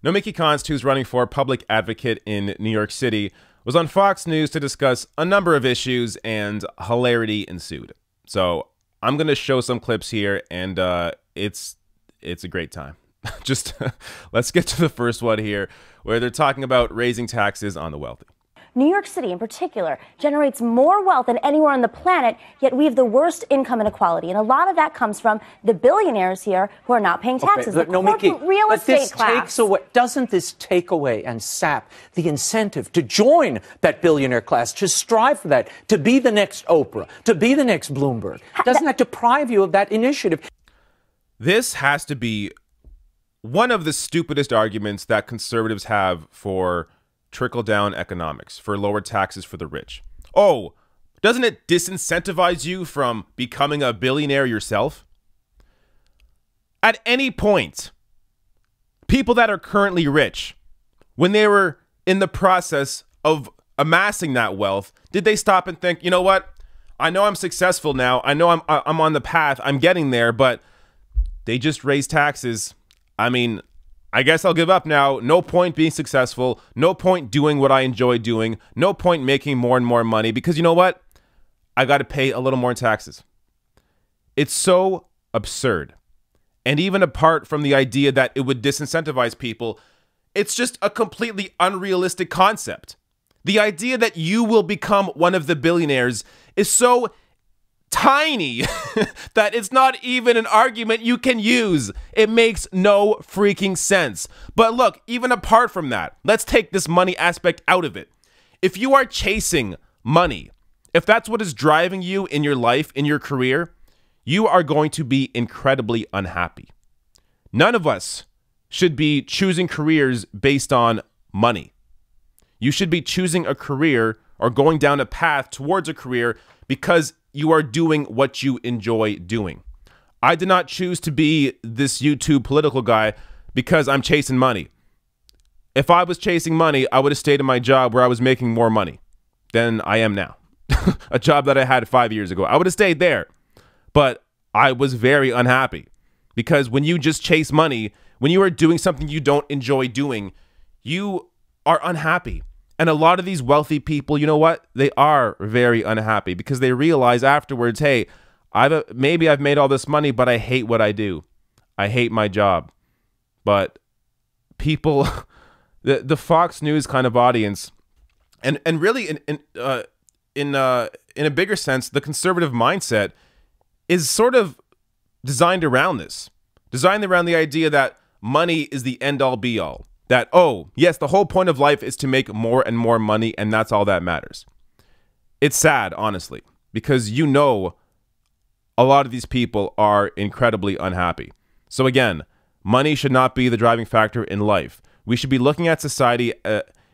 Nomiki Konst, who's running for public advocate in New York City, was on Fox News to discuss a number of issues, and hilarity ensued. So I'm going to show some clips here, and it's a great time. Just let's get to the first one here, where they're talking about raising taxes on the wealthy. New York City, in particular, generates more wealth than anywhere on the planet, yet we have the worst income inequality. And a lot of that comes from the billionaires here who are not paying taxes. Okay, the corporate real estate class. Doesn't this take away and sap the incentive to join that billionaire class, to strive for that, to be the next Oprah, to be the next Bloomberg? Doesn't that deprive you of that initiative? This has to be one of the stupidest arguments that conservatives have for trickle-down economics, for lower taxes for the rich. Oh, doesn't it disincentivize you from becoming a billionaire yourself? At any point, people that are currently rich, when they were in the process of amassing that wealth, did they stop and think, you know what? I know I'm successful now. I know I'm on the path. I'm getting there, but they just raised taxes. I mean, I guess I'll give up now. No point being successful. No point doing what I enjoy doing. No point making more and more money because you know what? I got to pay a little more in taxes. It's so absurd. And even apart from the idea that it would disincentivize people, it's just a completely unrealistic concept. The idea that you will become one of the billionaires is so tiny that it's not even an argument you can use. It makes no freaking sense. But look, even apart from that, let's take this money aspect out of it. If you are chasing money, if that's what is driving you in your life, in your career, you are going to be incredibly unhappy. None of us should be choosing careers based on money. You should be choosing a career or going down a path towards a career because you are doing what you enjoy doing. I did not choose to be this YouTube political guy because I'm chasing money. If I was chasing money, I would have stayed in my job where I was making more money than I am now. A job that I had 5 years ago. I would have stayed there. But I was very unhappy because when you just chase money, when you are doing something you don't enjoy doing, you are unhappy. And a lot of these wealthy people, you know what? They are very unhappy because they realize afterwards, hey, maybe I've made all this money, but I hate what I do. I hate my job. But people, the Fox News kind of audience, and really in a bigger sense, the conservative mindset is sort of designed around this, designed around the idea that money is the end all be all. That, oh, yes, the whole point of life is to make more and more money, and that's all that matters. It's sad, honestly, because you know a lot of these people are incredibly unhappy. So again, money should not be the driving factor in life. We should be looking at society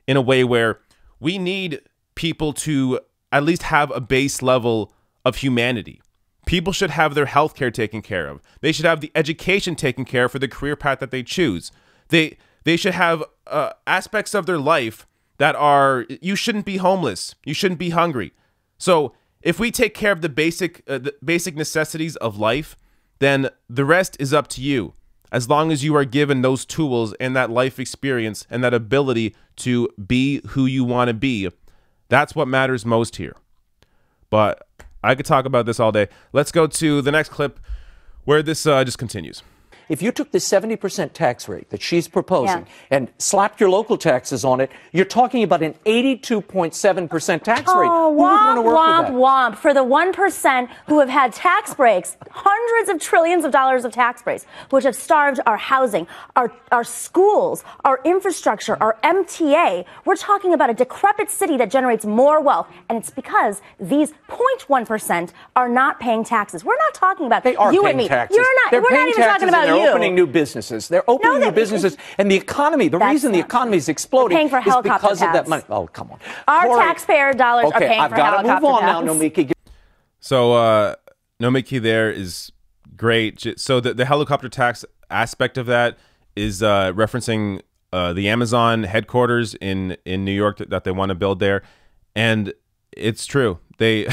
in a way where we need people to at least have a base level of humanity. People should have their health care taken care of. They should have the education taken care of for the career path that they choose. They should have aspects of their life that are, you shouldn't be homeless. You shouldn't be hungry. So if we take care of the basic necessities of life, then the rest is up to you. As long as you are given those tools and that life experience and that ability to be who you want to be, that's what matters most here. But I could talk about this all day. Let's go to the next clip where this just continues. If you took the 70% tax rate that she's proposing and slapped your local taxes on it, you're talking about an 82.7% tax rate. Oh, womp, womp, womp. For the 1% who have had tax breaks, hundreds of trillions of dollars of tax breaks, which have starved our housing, our schools, our infrastructure, our MTA. We're talking about a decrepit city that generates more wealth. And it's because these 0.1% are not paying taxes. We're not talking about they are you paying and me. Taxes. We're not even talking about you. They're opening new businesses. They're opening new businesses. And the economy, the reason the economy is exploding is because of that money. Oh, come on. Our taxpayer dollars are paying for helicopter pads. Okay, I've got to move on now, Nomiki. So Nomiki there is great. So the helicopter tax aspect of that is referencing the Amazon headquarters in New York that they want to build there. And it's true. They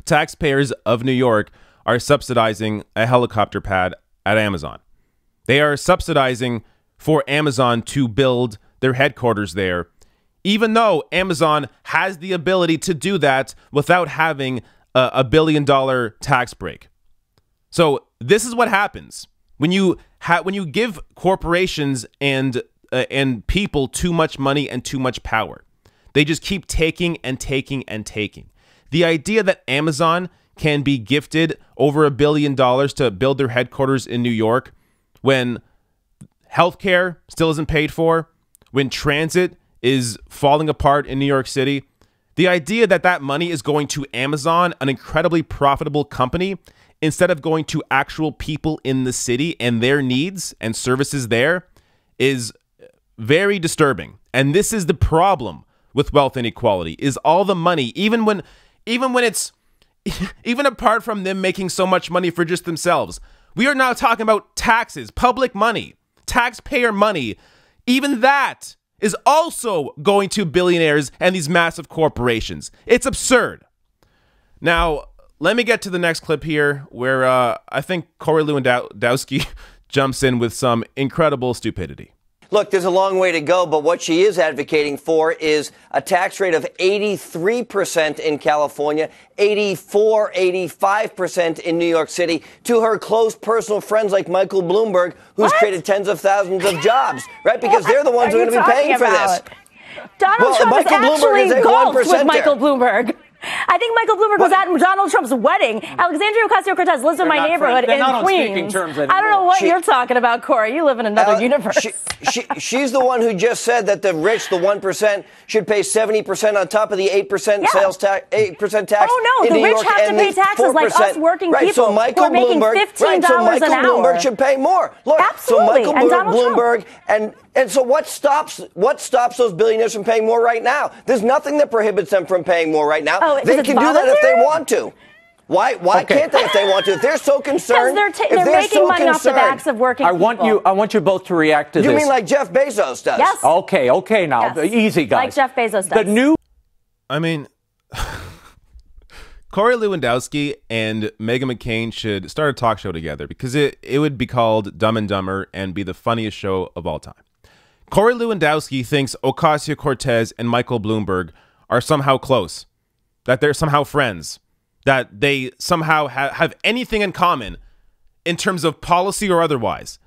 taxpayers of New York are subsidizing a helicopter pad at Amazon. They are subsidizing for Amazon to build their headquarters there, even though Amazon has the ability to do that without having a $1 billion tax break. So this is what happens when you give corporations and people too much money and too much power. They just keep taking and taking and taking. The idea that Amazon can be gifted over $1 billion to build their headquarters in New York when healthcare still isn't paid for, when transit is falling apart in New York City, the idea that that money is going to Amazon, an incredibly profitable company, instead of going to actual people in the city and their needs and services there, is very disturbing. And this is the problem with wealth inequality, is all the money, even when it's even apart from them making so much money for just themselves. We are now talking about taxes, public money, taxpayer money. Even that is also going to billionaires and these massive corporations. It's absurd. Now, let me get to the next clip here where I think Corey Lewandowski jumps in with some incredible stupidity. Look, there's a long way to go, but what she is advocating for is a tax rate of 83% in California, 84, 85% in New York City, to her close personal friends like Michael Bloomberg, who's created tens of thousands of jobs, right? Because they're the ones who are going to be paying for this. Donald Trump is actually golfed with Michael Bloomberg. I think Michael Bloomberg was at Donald Trump's wedding. Alexandria Ocasio-Cortez lives in my neighborhood in Queens. I don't know what you're talking about, Corey. You live in another universe. She's the one who just said that the rich, the 1%, should pay 70% on top of the 8% sales tax, 8% tax. Oh no, the rich have to pay taxes like us working people so Michael who are making $15 an hour. Bloomberg should pay more. Look, absolutely. So Michael Bloomberg and so what stops those billionaires from paying more right now? There's nothing that prohibits them from paying more right now. They can do that if they want to. Why can't they if they want to? If they're so concerned, they're making money off the backs of working people. I want you both to react to this. You mean like Jeff Bezos does? Yes. Okay, now easy, guys. Like Jeff Bezos does. I mean, Corey Lewandowski and Meghan McCain should start a talk show together because it would be called Dumb and Dumber and be the funniest show of all time. Corey Lewandowski thinks Ocasio-Cortez and Michael Bloomberg are somehow close, that they're somehow friends, that they somehow have anything in common in terms of policy or otherwise.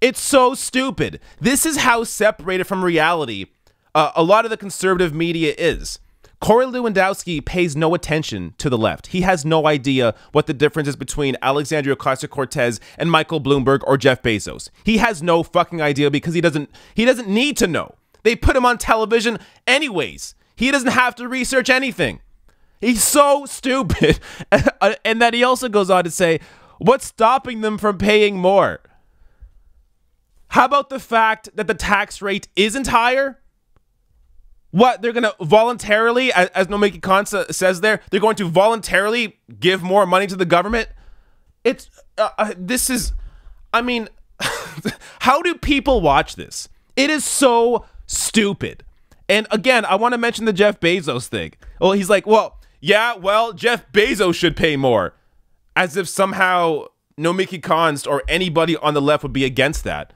It's so stupid. This is how separated from reality a lot of the conservative media is. Corey Lewandowski pays no attention to the left. He has no idea what the difference is between Alexandria Ocasio-Cortez and Michael Bloomberg or Jeff Bezos. He has no fucking idea because he doesn't need to know. They put him on television anyways. He doesn't have to research anything. He's so stupid. And then he also goes on to say, what's stopping them from paying more? How about the fact that the tax rate isn't higher? What, they're going to voluntarily, as Nomiki Khan says there, they're going to voluntarily give more money to the government? I mean, how do people watch this? It is so stupid. And again, I want to mention the Jeff Bezos thing. Well, he's like, Jeff Bezos should pay more. As if somehow Nomiki Khan or anybody on the left would be against that.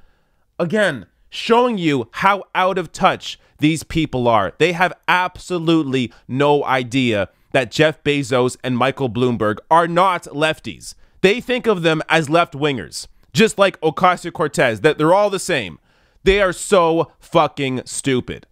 Again, showing you how out of touch these people are. They have absolutely no idea that Jeff Bezos and Michael Bloomberg are not lefties. They think of them as left-wingers, just like Ocasio-Cortez, that they're all the same. They are so fucking stupid.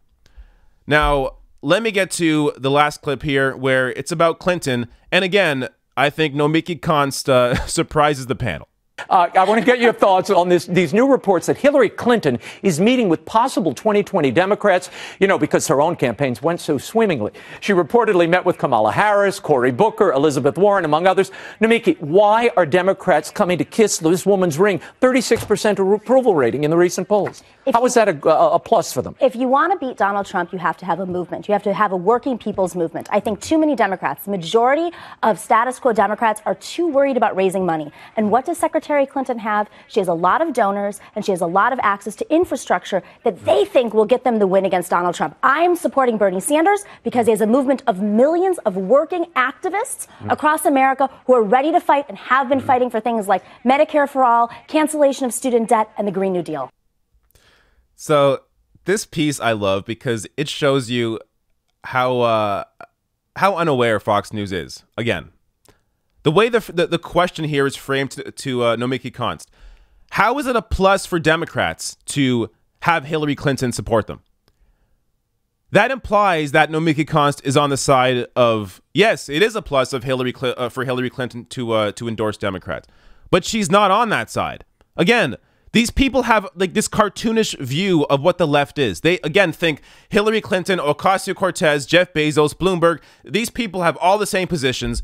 Now, let me get to the last clip here where it's about Clinton. And again, I think Nomiki Khan surprises the panel. I want to get your thoughts on these new reports that Hillary Clinton is meeting with possible 2020 Democrats, because her own campaigns went so swimmingly. She reportedly met with Kamala Harris, Cory Booker, Elizabeth Warren, among others. Nomiki, why are Democrats coming to kiss this woman's ring? 36% approval rating in the recent polls. How is that a plus for them? If you want to beat Donald Trump, you have to have a movement. You have to have a working people's movement. I think too many Democrats, the majority of status quo Democrats, are too worried about raising money. And what does Secretary Clinton have? She has a lot of donors and she has a lot of access to infrastructure that they think will get them the win against Donald Trump. I'm supporting Bernie Sanders because he has a movement of millions of working activists across America who are ready to fight and have been fighting for things like Medicare for all, cancellation of student debt, and the Green New Deal. So this piece I love because it shows you how unaware Fox News is. Again, the way the question here is framed to Nomiki Konst. How is it a plus for Democrats to have Hillary Clinton support them? That implies that Nomiki Konst is on the side of, yes, it is a plus of for Hillary Clinton to endorse Democrats, but she's not on that side. Again, these people have like this cartoonish view of what the left is. They again think Hillary Clinton, Ocasio-Cortez, Jeff Bezos, Bloomberg. These people have all the same positions.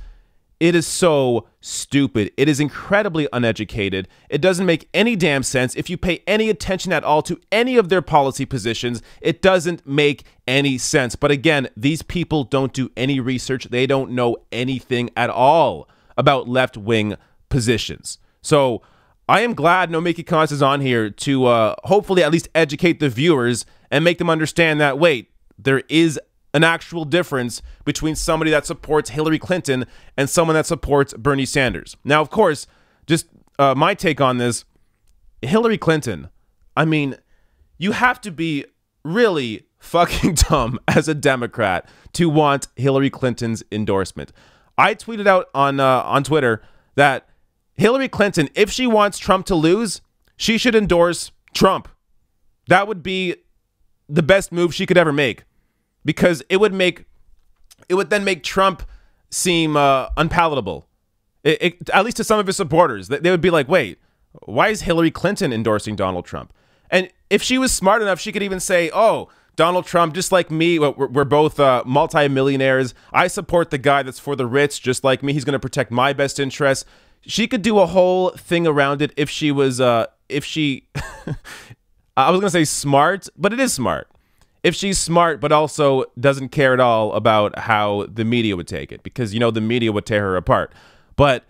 It is so stupid. It is incredibly uneducated. It doesn't make any damn sense. If you pay any attention at all to any of their policy positions, it doesn't make any sense. But again, these people don't do any research. They don't know anything at all about left-wing positions. So I am glad Nomiki Konst is on here to hopefully at least educate the viewers and make them understand that, wait, there is an actual difference between somebody that supports Hillary Clinton and someone that supports Bernie Sanders. Now, of course, just my take on this, Hillary Clinton, I mean, you have to be really fucking dumb as a Democrat to want Hillary Clinton's endorsement. I tweeted out on Twitter that Hillary Clinton, if she wants Trump to lose, she should endorse Trump. That would be the best move she could ever make. Because it would then make Trump seem unpalatable, at least to some of his supporters. They would be like, wait, why is Hillary Clinton endorsing Donald Trump? And if she was smart enough, she could even say, oh, Donald Trump, just like me, we're both multimillionaires. I support the guy that's for the rich, just like me. He's going to protect my best interests. She could do a whole thing around it if she was, I was going to say smart, but it is smart. If she's smart, but also doesn't care at all about how the media would take it, because, you know, the media would tear her apart. But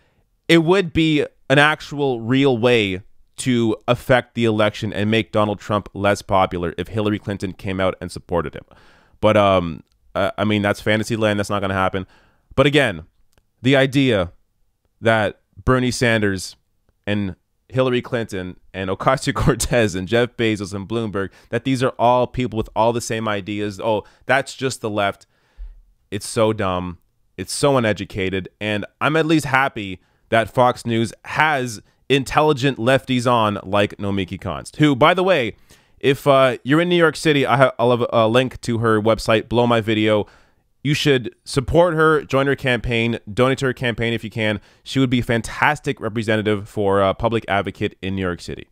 it would be an actual real way to affect the election and make Donald Trump less popular if Hillary Clinton came out and supported him. But, I mean, that's fantasy land. That's not going to happen. But again, the idea that Bernie Sanders and Hillary Clinton and Ocasio-Cortez and Jeff Bezos and Bloomberg, that these are all people with all the same ideas. Oh, that's just the left. It's so dumb. It's so uneducated. And I'm at least happy that Fox News has intelligent lefties on like Nomiki Konst, who, by the way, if you're in New York City, I'll have a link to her website below my video. You should support her, join her campaign, donate to her campaign if you can. She would be a fantastic representative for a public advocate in New York City.